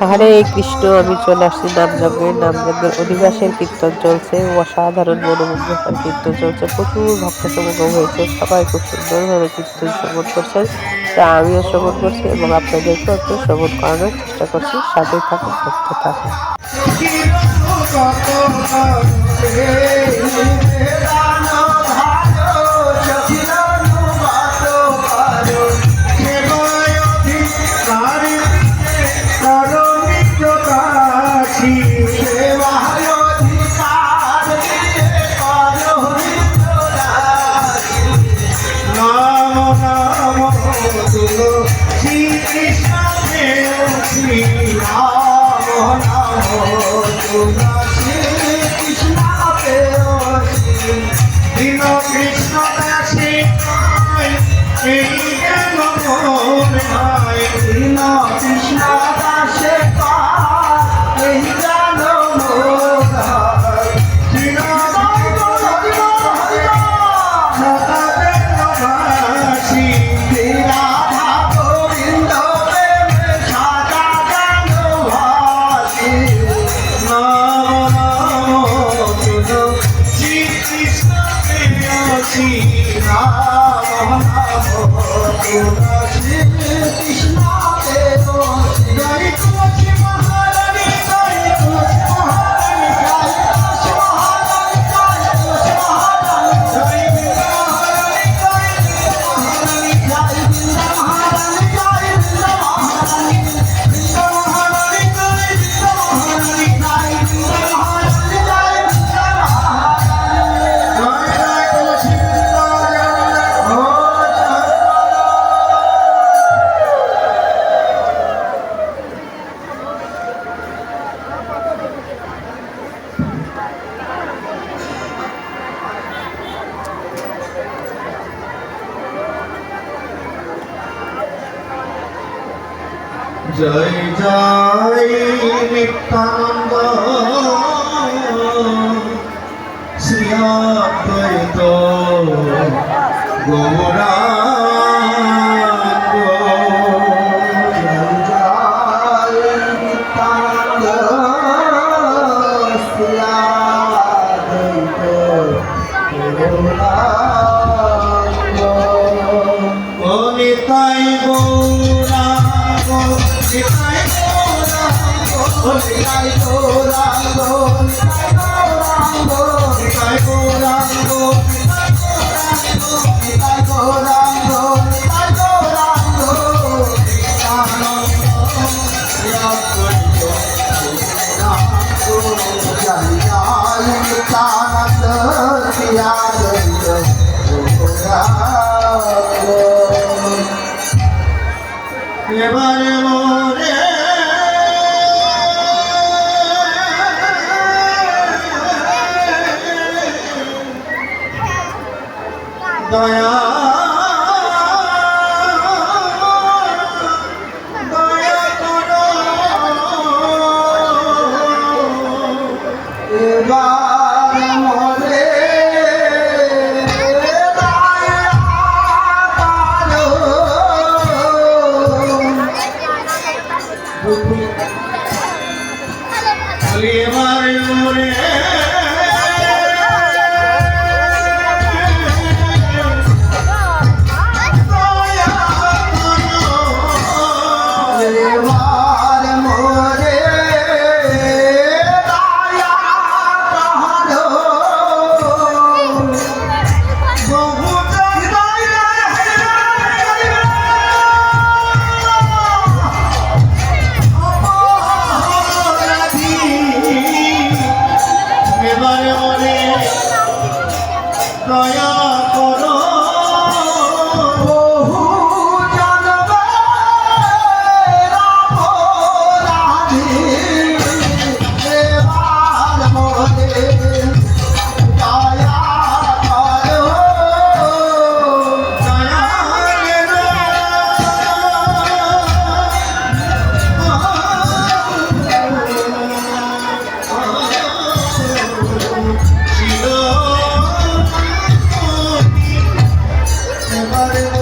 হরে কৃষ্ণ। আমি চলে আসছি নামযজ্ঞের অধিবাসের কীর্তন চলছে, অসাধারণ মনোমুগ্ধকর কীর্তন চলছে, প্রচুর ভক্ত সমাগম হয়েছে, সবাই খুব সুন্দরভাবে কীর্তন শ্রবণ করছেন। তা আমিও শ্রবণ করছি এবং আপনাদেরকেও একটু শ্রবণ করানোর চেষ্টা করছি। সাথেই থাকুন, দেখতে থাকুন। জয় জয় নিত্যানন্দ শ্রী অদ্বৈত গৌরাঙ্গ। জয় জয় নিত্যানন্দ শ্রী অদ্বৈত গৌরাঙ্গ। ও নিতাই গৌরাঙ্গ, নিতাই গৌরাঙ্গ, নিতাই গৌরাঙ্গ, নিতাই গৌরাঙ্গ, নিতাই গৌরাঙ্গ, নিতাই গৌরাঙ্গ, নিত্যানন্দ শ্রী অদ্বৈত গৌরাঙ্গ। এবারে মোরে দয়া দয়া করো, এবারে মোরে এবারে